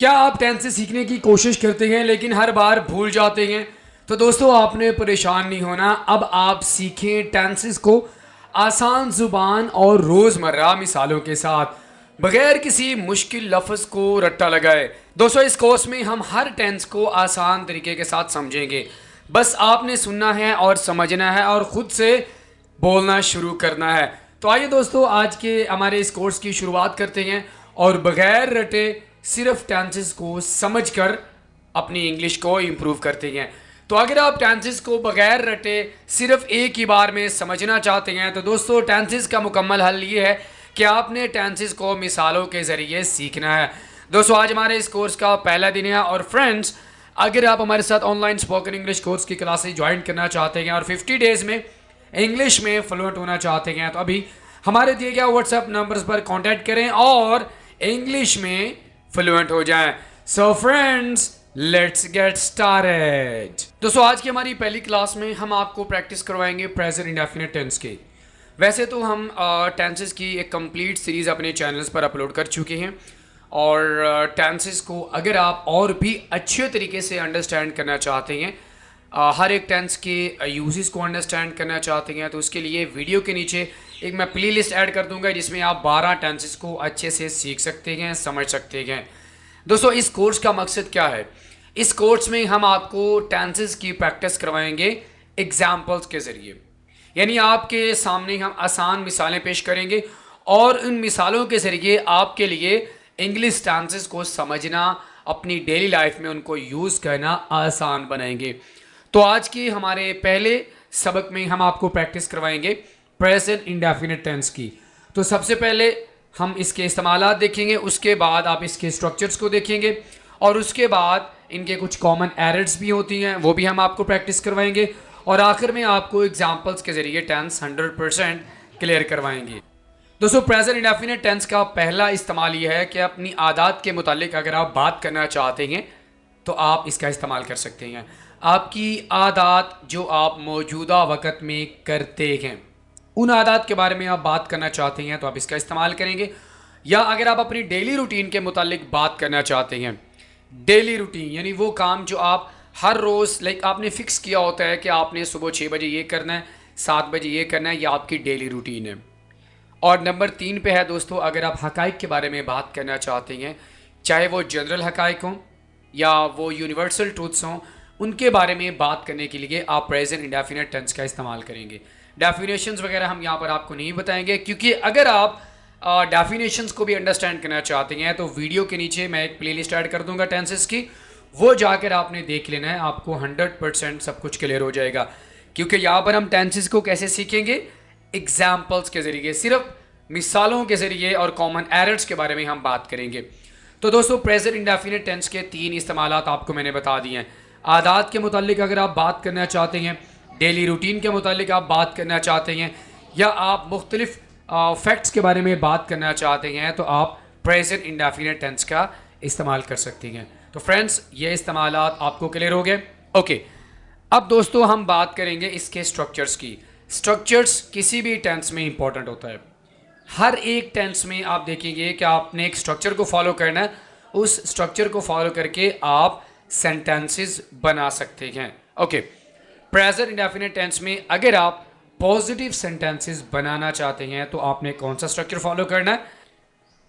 क्या आप टेंसेस सीखने की कोशिश करते हैं लेकिन हर बार भूल जाते हैं? तो दोस्तों आपने परेशान नहीं होना। अब आप सीखें टेंसेस को आसान ज़ुबान और रोज़मर्रा मिसालों के साथ, बगैर किसी मुश्किल लफ्ज़ को रट्टा लगाए। दोस्तों इस कोर्स में हम हर टेंस को आसान तरीके के साथ समझेंगे। बस आपने सुनना है और समझना है और ख़ुद से बोलना शुरू करना है। तो आइए दोस्तों आज के हमारे इस कोर्स की शुरुआत करते हैं और बगैर रटे सिर्फ टेंसेस को समझकर अपनी इंग्लिश को इम्प्रूव करते हैं। तो अगर आप टेंसेस को बगैर रटे सिर्फ एक ही बार में समझना चाहते हैं तो दोस्तों टेंसेस का मुकम्मल हल ये है कि आपने टेंसेस को मिसालों के ज़रिए सीखना है। दोस्तों आज हमारे इस कोर्स का पहला दिन है और फ्रेंड्स अगर आप हमारे साथ ऑनलाइन स्पोकन इंग्लिश कोर्स की क्लासेस ज्वाइन करना चाहते हैं और 50 डेज़ में इंग्लिश में फ्लुएंट होना चाहते हैं तो अभी हमारे दिए गए व्हाट्सएप नंबर्स पर कांटेक्ट करें और इंग्लिश में फ्लुएंट हो जाएं। So friends let's get started. दोस्तों आज की हमारी पहली क्लास में हम आपको प्रैक्टिस करवाएंगे प्रेजेंट इंडेफिनिट टेंस की। वैसे तो हम टेंसेस की एक कंप्लीट सीरीज़ अपने चैनल्स पर अपलोड कर चुके हैं और टेंसेस को अगर आप और भी अच्छे तरीके से अंडरस्टैंड करना चाहते हैं, हर एक टेंस के यूजेस को अंडरस्टैंड करना चाहते हैं तो उसके लिए वीडियो के नीचे एक मैं प्लेलिस्ट ऐड कर दूंगा जिसमें आप 12 टेंसेस को अच्छे से सीख सकते हैं, समझ सकते हैं। दोस्तों इस कोर्स का मकसद क्या है? इस कोर्स में हम आपको टेंसेस की प्रैक्टिस करवाएंगे एग्जाम्पल्स के ज़रिए, यानी आपके सामने हम आसान मिसालें पेश करेंगे और उन मिसालों के ज़रिए आपके लिए इंग्लिश टेंसेस को समझना, अपनी डेली लाइफ में उनको यूज़ करना आसान बनाएंगे। तो आज की हमारे पहले सबक में हम आपको प्रैक्टिस करवाएंगे प्रेजेंट इंडेफिनिट टेंस की। तो सबसे पहले हम इसके इस्तेमालात देखेंगे, उसके बाद आप इसके स्ट्रक्चर्स को देखेंगे और उसके बाद इनके कुछ कॉमन एरर्स भी होती हैं वो भी हम आपको प्रैक्टिस करवाएंगे और आखिर में आपको एग्जाम्पल्स के ज़रिए टेंस 100% क्लियर करवाएंगे। दोस्तों प्रेजेंट इंडेफिनिट टेंस का पहला इस्तेमाल ये है कि अपनी आदत के मुतालिक अगर आप बात करना चाहते हैं तो आप इसका इस्तेमाल कर सकते हैं। आपकी आदत जो आप मौजूदा वक़्त में करते हैं उन आदत के बारे में आप बात करना चाहते हैं तो आप इसका इस्तेमाल करेंगे। या अगर आप अपनी डेली रूटीन के मुतालिक बात करना चाहते हैं, डेली रूटीन यानी वो काम जो आप हर रोज़ आपने फ़िक्स किया होता है कि आपने सुबह 6 बजे ये करना है, 7 बजे ये करना है, ये आपकी डेली रूटीन है। और नंबर 3 पे है दोस्तों अगर आप हक़ाइक़ के बारे में बात करना चाहते हैं, चाहे वो जनरल हक़ाइक़ हों या वो यूनिवर्सल ट्रूथ्स हों, उनके बारे में बात करने के लिए आप प्रेजेंट इंडेफिनिट टेंस का इस्तेमाल करेंगे। डेफिनेशंस वगैरह हम यहाँ पर आपको नहीं बताएंगे क्योंकि अगर आप डेफिनेशंस को भी अंडरस्टैंड करना चाहते हैं तो वीडियो के नीचे मैं एक प्लेलिस्ट ऐड कर दूंगा टेंसेस की, वो जाकर आपने देख लेना है, आपको 100% सब कुछ क्लियर हो जाएगा। क्योंकि यहाँ पर हम टेंसेस को कैसे सीखेंगे? एग्जाम्पल्स के ज़रिए, सिर्फ मिसालों के ज़रिए और कॉमन एरर्स के बारे में हम बात करेंगे। तो दोस्तों प्रेजेंट इंडेफिनिट टेंस के 3 इस्तेमालात आपको मैंने बता दिए हैं। आदत के मुतालिक अगर आप बात करना चाहते हैं, डेली रूटीन के मुतालिक आप बात करना चाहते हैं या आप मुख्तलिफ फैक्ट्स के बारे में बात करना चाहते हैं तो आप प्रेजेंट इंडेफिनिट टेंस का इस्तेमाल कर सकते हैं। तो फ्रेंड्स ये इस्तेमालात आपको क्लियर हो गए? ओके, अब दोस्तों हम बात करेंगे इसके स्ट्रक्चर्स की। स्ट्रक्चर्स किसी भी टेंस में इंपॉर्टेंट होता है। हर एक टेंस में आप देखेंगे कि आपने एक स्ट्रक्चर को फॉलो करना है, उस स्ट्रक्चर को फॉलो करके आप सेंटेंसेस बना सकते हैं। ओके, प्रेजेंट इंडेफिनिट टेंस में अगर आप पॉजिटिव सेंटेंसेस बनाना चाहते हैं तो आपने कौन सा स्ट्रक्चर फॉलो करना है?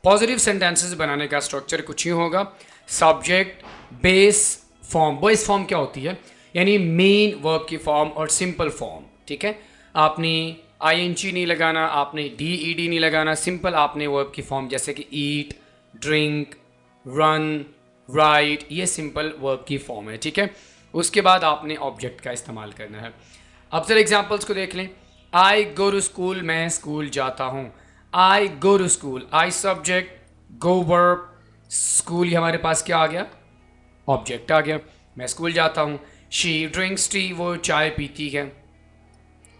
पॉजिटिव सेंटेंसेस बनाने का स्ट्रक्चर कुछ ही होगा, subject, base, form. Base form क्या होती है? यानी मेन वर्ब की फॉर्म और सिंपल फॉर्म। ठीक है, आपने आईएनजी नहीं लगाना, आपने डीईडी नहीं लगाना, सिंपल आपने वर्ब की फॉर्म जैसे कि ईट, ड्रिंक, रन, राइट, ये सिंपल वर्ब की फॉर्म है। ठीक है, उसके बाद आपने ऑब्जेक्ट का इस्तेमाल करना है। अब सर एग्जांपल्स को देख लें। आई गो टू स्कूल, मैं स्कूल जाता हूँ। I go to school, I subject, go verb, school ये हमारे पास क्या आ गया? ऑब्जेक्ट आ गया। मैं स्कूल जाता हूँ। शी ड्रिंक्स टी, वो चाय पीती है।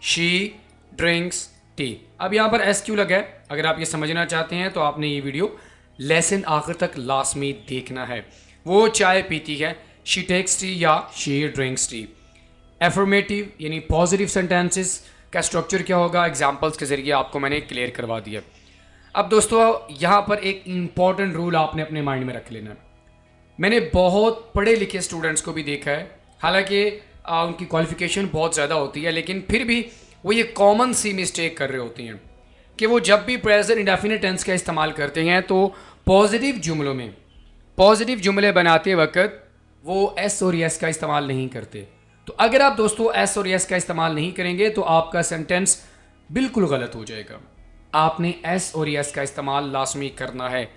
She drinks T. अब यहाँ पर एस क्यू लगा है, अगर आप ये समझना चाहते हैं तो आपने ये वीडियो लेसन आखिर तक लास्ट में देखना है। वो चाय पीती है, शी टेक्स टी या शी ड्रिंक्स टी। एफर्मेटिव यानी पॉजिटिव सेंटेंसेस का स्ट्रक्चर क्या होगा? एग्जाम्पल्स के ज़रिए आपको मैंने क्लियर करवा दिया। अब दोस्तों यहाँ पर एक इम्पॉर्टेंट रूल आपने अपने माइंड में रख लेना है। मैंने बहुत पढ़े लिखे स्टूडेंट्स को भी देखा है, हालांकि उनकी क्वालिफिकेशन बहुत ज़्यादा होती है, लेकिन फिर भी वो ये कॉमन सी मिस्टेक कर रहे होते हैं कि वो जब भी प्रेजेंट इंडेफिनिट टेंस का इस्तेमाल करते हैं तो पॉजिटिव जुमलों में, पॉजिटिव जुमले बनाते वक्त वो एस और यस का इस्तेमाल नहीं करते। तो अगर आप दोस्तों एस और यस का इस्तेमाल नहीं करेंगे तो आपका सेंटेंस बिल्कुल गलत हो जाएगा। आपने एस और यस का इस्तेमाल लाजमी करना है।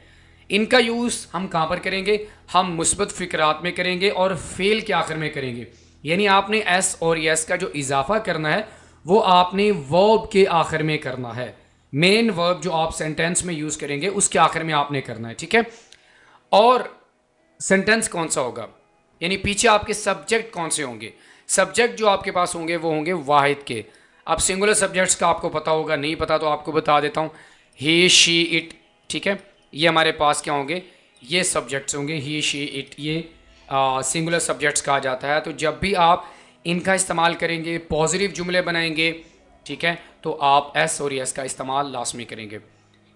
इनका यूज़ हम कहाँ पर करेंगे? हम मुस्बत फ़िक्रात में करेंगे और फेल के आखिर में करेंगे। यानी आपने एस और यस का जो इजाफा करना है वो आपने वर्ब के आखिर में करना है। मेन वर्ब जो आप सेंटेंस में यूज़ करेंगे उसके आखिर में आपने करना है, ठीक है। और सेंटेंस कौन सा होगा, यानी पीछे आपके सब्जेक्ट कौन से होंगे? सब्जेक्ट जो आपके पास होंगे वो होंगे वाहिद के। अब सिंगुलर सब्जेक्ट्स का आपको पता होगा, नहीं पता तो आपको बता देता हूँ। ही, शी, इट, ठीक है, ये हमारे पास क्या होंगे? ये सब्जेक्ट्स होंगे। ही, शी, इट, ये सिंगुलर सब्जेक्ट्स कहा जाता है। तो जब भी आप इनका इस्तेमाल करेंगे, पॉजिटिव जुमले बनाएंगे, ठीक है, तो आप एस और यस का इस्तेमाल लाजमी करेंगे।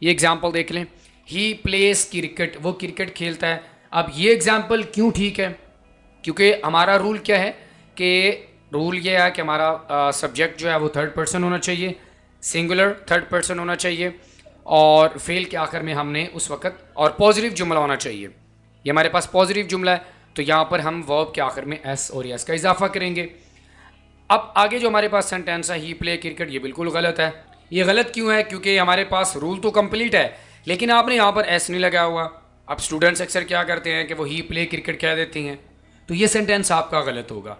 ये एग्जाम्पल देख लें, ही प्लेस क्रिकेट, वो क्रिकेट खेलता है। अब ये एग्जाम्पल क्यों ठीक है? क्योंकि हमारा रूल क्या है कि रूल ये है कि हमारा सब्जेक्ट जो है वो थर्ड पर्सन होना चाहिए, सिंगुलर थर्ड पर्सन होना चाहिए, और फेल के आखिर में हमने उस वक्त और पॉजिटिव जुमला होना चाहिए। ये हमारे पास पॉजिटिव जुमला है, तो यहाँ पर हम वर्ब के आखिर में एस और यस का इजाफा करेंगे। अब आगे जो हमारे पास सेंटेंस है, ही प्ले क्रिकेट, ये बिल्कुल गलत है। ये गलत क्यों है? क्योंकि हमारे पास रूल तो कंप्लीट है, लेकिन आपने यहाँ पर एस नहीं लगाया हुआ। अब स्टूडेंट्स अक्सर क्या करते हैं कि वो ही प्ले क्रिकेट कह देती हैं, तो ये सेंटेंस आपका गलत होगा।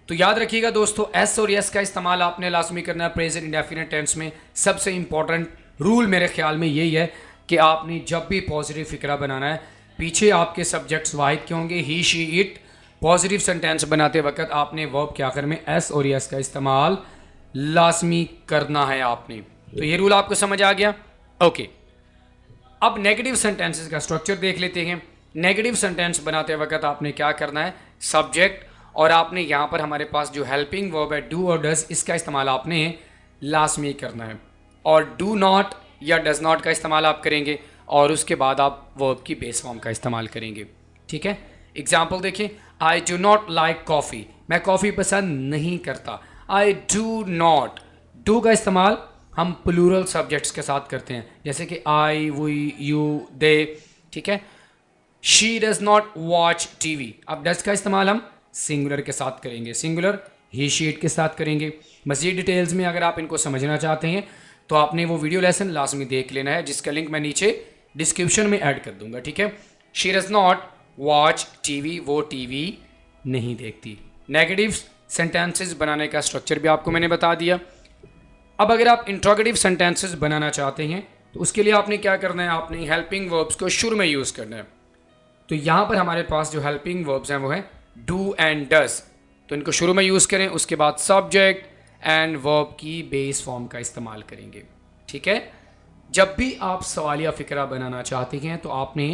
तो याद रखिएगा दोस्तों, एस और यस का इस्तेमाल आपने लाजमी करना है प्रेजेंट इंडेफिनिट टेंस में। सबसे इंपॉर्टेंट रूल मेरे ख्याल में यही है कि आपने जब भी पॉजिटिव फिक्रा बनाना है, पीछे आपके सब्जेक्ट्स वाहिद के होंगे, ही, शी, इट। पॉजिटिव सेंटेंस बनाते वक्त आपने वर्ब के आखिर में एस और यस का इस्तेमाल लाजमी करना है आपने। तो ये रूल आपको समझ आ गया? ओके। अब नेगेटिव सेंटेंसेस का स्ट्रक्चर देख लेते हैं। नेगेटिव सेंटेंस बनाते वक्त आपने क्या करना है? सब्जेक्ट, और आपने यहाँ पर हमारे पास जो हेल्पिंग वर्ब है डू और डज, इसका इस्तेमाल आपने लाजमी करना है। और डू नॉट या डज नॉट का इस्तेमाल आप करेंगे, और उसके बाद आप वर्ब की बेस फॉर्म का इस्तेमाल करेंगे, ठीक है। एग्जाम्पल देखें, I do not like coffee, मैं कॉफ़ी पसंद नहीं करता। आई डू नॉट, डू का इस्तेमाल हम प्लूरल सब्जेक्ट्स के साथ करते हैं, जैसे कि आई, वी, यू, दे, ठीक है। She does not watch TV, अब डज का इस्तेमाल हम सिंगुलर के साथ करेंगे, सिंगुलर ही, शी, इट के साथ करेंगे। मज़ीद डिटेल्स में अगर आप इनको समझना चाहते हैं तो आपने वो वीडियो लेसन लाजमी देख लेना है, जिसका लिंक मैं नीचे डिस्क्रिप्शन में ऐड कर दूंगा, ठीक है। She does not watch TV, वो टीवी नहीं देखती। नेगेटिव सेंटेंसेस बनाने का स्ट्रक्चर भी आपको मैंने बता दिया। अब अगर आप इंट्रोगेटिव सेंटेंसेस बनाना चाहते हैं तो उसके लिए आपने क्या करना है? आपने हेल्पिंग वर्ब्स को शुरू में यूज़ करना है। तो यहाँ पर हमारे पास जो हेल्पिंग वर्ब्स हैं वो है डू एंड डज, तो इनको शुरू में यूज़ करें, उसके बाद सब्जेक्ट एंड वर्ब की बेस फॉर्म का इस्तेमाल करेंगे, ठीक है। जब भी आप सवालिया फ़िक्रा बनाना चाहते हैं तो आपने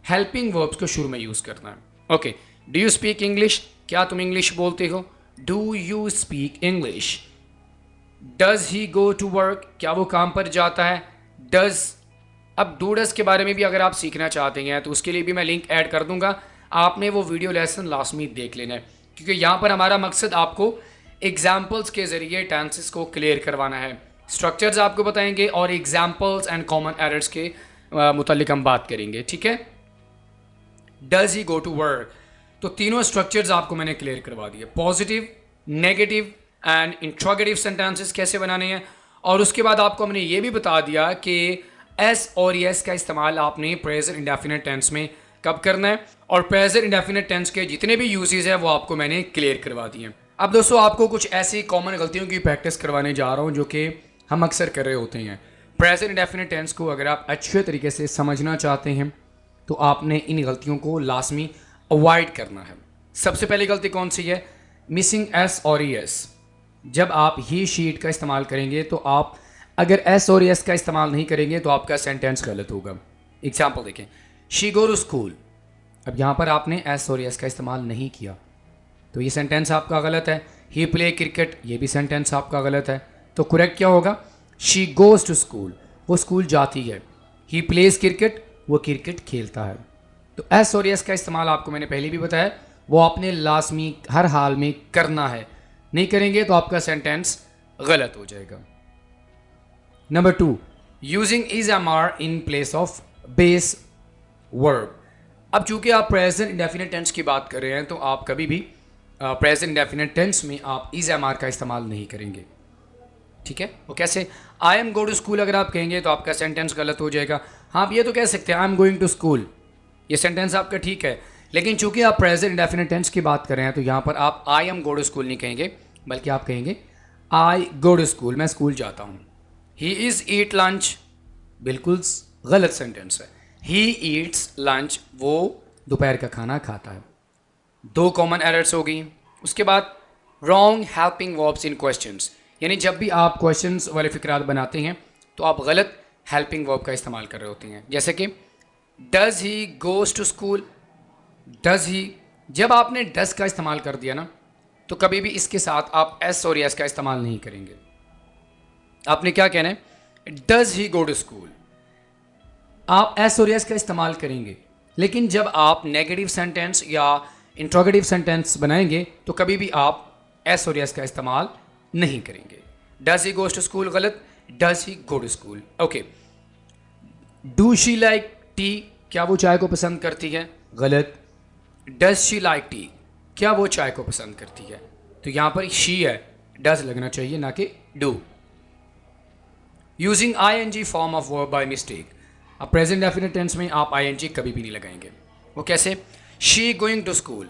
हेल्पिंग वर्ब्स को शुरू में यूज़ करना है। Okay, do you speak English, क्या तुम इंग्लिश बोलते हो? Do you speak English. Does he go to work, क्या वो काम पर जाता है? डज। अब डू डज के बारे में भी अगर आप सीखना चाहते हैं तो उसके लिए भी मैं लिंक ऐड कर दूंगा, आपने वो वीडियो लेसन लाजमी देख लेना है, क्योंकि यहाँ पर हमारा मकसद आपको एग्जाम्पल्स के ज़रिए टेंसेस को क्लियर करवाना है। स्ट्रक्चर्स आपको बताएंगे और एग्जाम्पल्स एंड कॉमन एरर्स के मुतालिक हम बात करेंगे, ठीक है। Does he go to work, तो तीनों स्ट्रक्चर्स आपको मैंने क्लियर करवा दिए। Positive, negative and interrogative sentences कैसे बनाने हैं, और उसके बाद आपको हमने ये भी बता दिया कि एस और यस का इस्तेमाल आपने प्रेजेंट इंडेफिनिट टेंस में कब करना है, और प्रेजेंट इंडेफिनिट टेंस के जितने भी यूजेस हैं वो आपको मैंने क्लियर करवा दिए हैं। अब दोस्तों आपको कुछ ऐसी कॉमन गलतियों की प्रैक्टिस करवाने जा रहा हूँ जो कि हम अक्सर कर रहे होते हैं। प्रेजेंट इंडेफिनिट टेंस को अगर आप अच्छे तरीके से समझना चाहते हैं तो आपने इन गलतियों को लाजमी अवॉइड करना है। सबसे पहली गलती कौन सी है? मिसिंग एस और एस। जब आप ही, शीट का इस्तेमाल करेंगे तो आप अगर एस और एस का इस्तेमाल नहीं करेंगे तो आपका सेंटेंस गलत होगा। एग्जाम्पल देखें, शी गो टू स्कूल, अब यहाँ पर आपने एस और एस का इस्तेमाल नहीं किया तो ये सेंटेंस आपका गलत है। ही प्ले क्रिकेट, ये भी सेंटेंस आपका गलत है। तो करेक्ट क्या होगा? शी गोज़ टू स्कूल, वो स्कूल जाती है। ही प्लेज क्रिकेट, वो क्रिकेट खेलता है। तो एस और एस का इस्तेमाल आपको मैंने पहले भी बताया, वो आपने लाजमी हर हाल में करना है, नहीं करेंगे तो आपका सेंटेंस गलत हो जाएगा। Number 2, using is am are in place of base verb. अब चूंकि आप प्रेजेंट इंडेफिनिट टेंस की बात कर रहे हैं तो आप कभी भी प्रेजेंट इंडेफिनिट टेंस में आप इज एम आर का इस्तेमाल नहीं करेंगे, ठीक है। वो कैसे? I am go to school अगर आप कहेंगे तो आपका सेंटेंस गलत हो जाएगा। हाँ, आप ये तो कह सकते हैं I am going to school, ये सेंटेंस आपका ठीक है, लेकिन चूंकि आप प्रेजेंट इंडेफिनिट टेंस की बात कर रहे हैं तो यहाँ पर आप I am go to school नहीं कहेंगे, बल्कि आप कहेंगे आई गो टू स्कूल, मैं स्कूल जाता हूँ। ही इज़ ईट लंच, बिल्कुल गलत सेंटेंस है। ही ईट्स लंच, वो दोपहर का खाना खाता है। 2 कॉमन एरर्स हो गई। उसके बाद रॉन्ग हेल्पिंग वर्ब्स इन क्वेश्चंस, यानी जब भी आप क्वेश्चंस वाले फिक्रात बनाते हैं तो आप गलत हेल्पिंग वर्ब का इस्तेमाल कर रहे होते हैं। जैसे कि does he goes to school, does he, जब आपने डज का इस्तेमाल कर दिया ना तो कभी भी इसके साथ आप एस और एस का इस्तेमाल नहीं करेंगे। आपने क्या कहना है? Does he go to school, आप एस और एस का इस्तेमाल करेंगे, लेकिन जब आप नेगेटिव सेंटेंस या इंट्रोगेटिव सेंटेंस बनाएंगे तो कभी भी आप एस और एस का इस्तेमाल नहीं करेंगे। Does he goes to school गलत, does he go to school. Okay. Do she like tea, क्या वो चाय को पसंद करती है? गलत। डज शी लाइक टी, क्या वो चाय को पसंद करती है? तो यहां पर शी है, डज लगना चाहिए ना कि do. Using I N G form of verb by mistake, अब प्रेजेंट डेफिनेट टेंस में आप आई एन जी कभी भी नहीं लगाएंगे। वो कैसे? She going to school,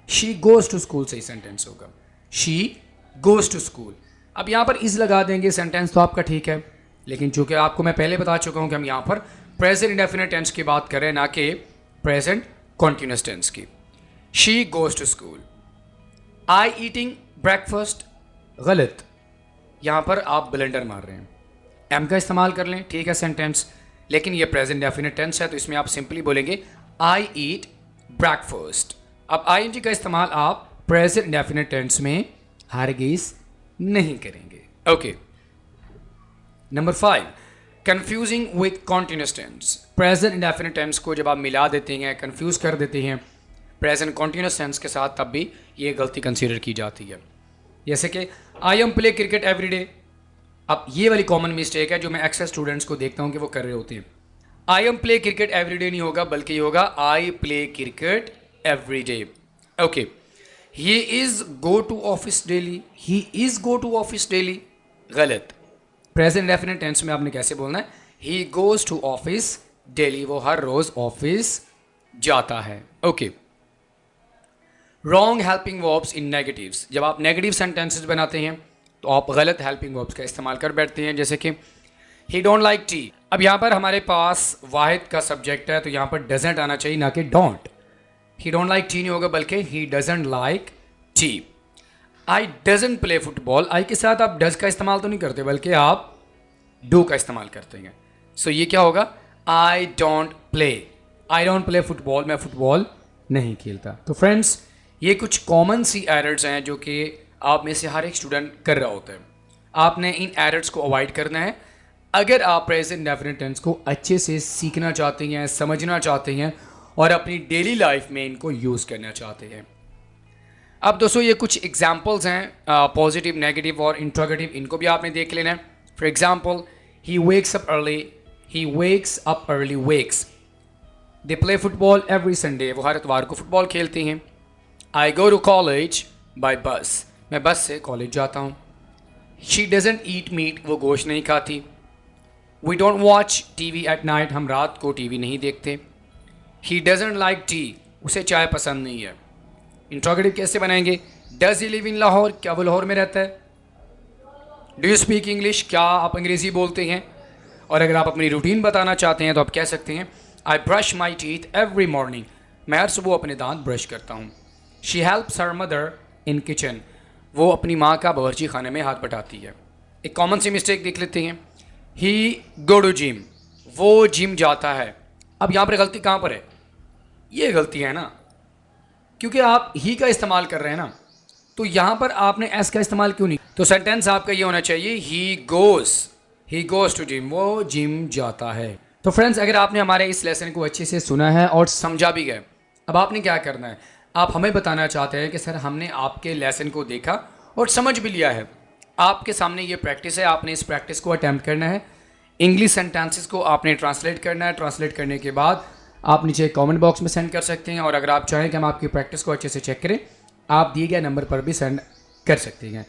she goes to school सही सेंटेंस होगा, शी गोज टू स्कूल। अब यहाँ पर इज लगा देंगे, सेंटेंस तो आपका ठीक है, लेकिन चूंकि आपको मैं पहले बता चुका हूँ कि हम यहाँ पर प्रेजेंट इंडेफिनिट टेंस की बात कर रहे हैं, ना कि प्रेजेंट कॉन्टिन्यूस टेंस की। She goes to school. I eating breakfast, गलत, यहाँ पर आप ब्लेंडर मार रहे हैं। एम का इस्तेमाल कर लें, ठीक है सेंटेंस, लेकिन ये प्रेजेंट डेफिनेट टेंस है तो इसमें आप सिंपली बोलेंगे आई ईट ब्रेकफास्ट। अब आई एन जी का इस्तेमाल आप प्रेजेंट डेफिनेट टेंस में हरगिज़ नहीं करेंगे। Okay. Number 5, confusing with continuous tense. Present indefinite tense को जब आप मिला देते हैं, कंफ्यूज कर देते हैं प्रेजेंट कॉन्टिन्यूस टेंस के साथ, तब भी ये गलती कंसीडर की जाती है। जैसे कि आई am play cricket every day. अब ये वाली कॉमन मिस्टेक है जो मैं अक्सर स्टूडेंट्स को देखता हूँ कि वो कर रहे होते हैं। I am play cricket every day नहीं होगा, बल्कि ये होगा I play cricket every day. Okay. He is go to office daily, he is go to office daily, गलत। प्रेजेंट डेफिनेट टेंस में आपने कैसे बोलना है? He goes to office daily, वो हर रोज ऑफिस जाता है। Okay. Wrong helping verbs in negatives, जब आप नेगेटिव सेंटेंसेस बनाते हैं तो आप गलत हेल्पिंग वर्ब्स का इस्तेमाल कर बैठते हैं। जैसे कि ही डोंट लाइक टी, अब यहाँ पर हमारे पास वाहिद का सब्जेक्ट है तो यहाँ पर डजेंट आना चाहिए, ना कि don't. He don't like tea नहीं होगा, बल्कि he doesn't like tea. I doesn't play football, I के साथ आप डज का इस्तेमाल तो नहीं करते, बल्कि आप डू का इस्तेमाल करते हैं। सो ये क्या होगा? आई डोंट प्ले फुटबॉल, मैं फुटबॉल नहीं खेलता। तो फ्रेंड्स, ये कुछ कॉमन सी एरर्स हैं जो कि आप में से हर एक स्टूडेंट कर रहा होता है। आपने इन एरर्स को अवॉइड करना है अगर आप प्रेजेंट इंडेफिनिट टेंस को अच्छे से सीखना चाहते हैं, समझना चाहते हैं और अपनी डेली लाइफ में इनको यूज़ करना चाहते हैं। अब दोस्तों, ये कुछ एग्जांपल्स हैं पॉजिटिव, नेगेटिव और इंट्रोगेटिव, इनको भी आपने देख लेना है। For example, he wakes up early, wakes. They play football every Sunday, वो हर इतवार को फुटबॉल खेलते हैं। I go to college by bus, मैं बस से कॉलेज जाता हूँ। शी डजेंट ईट मीट, वो गोश्त नहीं खाती। We don't watch TV at night, हम रात को टीवी नहीं देखते। ही डजेंट लाइक टी, उसे चाय पसंद नहीं है। इंट्रोगेटिव कैसे बनाएंगे? Does he live in Lahore, क्या वो लाहौर में रहता है? डू यू स्पीक इंग्लिश, क्या आप अंग्रेज़ी बोलते हैं? और अगर आप अपनी रूटीन बताना चाहते हैं तो आप कह सकते हैं I brush my teeth every morning, मैं हर सुबह अपने दांत ब्रश करता हूँ। She helps her mother in kitchen, वो अपनी माँ का बावर्ची खाने में हाथ बटाती है। एक कॉमन सी मिस्टेक देख लेते हैं। ही गो टू जिम, वो जिम जाता है। अब यहाँ पर गलती कहाँ पर है? ये गलती है ना, क्योंकि आप ही का इस्तेमाल कर रहे हैं ना, तो यहाँ पर आपने एस का इस्तेमाल क्यों नहीं? तो सेंटेंस आपका ये होना चाहिए ही गोज टू जिम, वो जिम जाता है। तो फ्रेंड्स, अगर आपने हमारे इस लेसन को अच्छे से सुना है और समझा भी गए, अब आपने क्या करना है, आप हमें बताना चाहते हैं कि सर हमने आपके लेसन को देखा और समझ भी लिया है। आपके सामने ये प्रैक्टिस है, आपने इस प्रैक्टिस को अटैम्प्ट करना है। इंग्लिश सेंटेंसेस को आपने ट्रांसलेट करना है। ट्रांसलेट करने के बाद आप नीचे कमेंट बॉक्स में सेंड कर सकते हैं, और अगर आप चाहें कि हम आपकी प्रैक्टिस को अच्छे से चेक करें, आप दिए गए नंबर पर भी सेंड कर सकते हैं।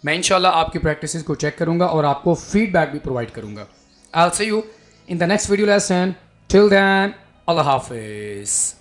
मैं इंशाल्लाह आपकी प्रैक्टिसेस को चेक करूंगा और आपको फीडबैक भी प्रोवाइड करूंगा। I will see you in the next video lesson. Till then, Allah Hafiz.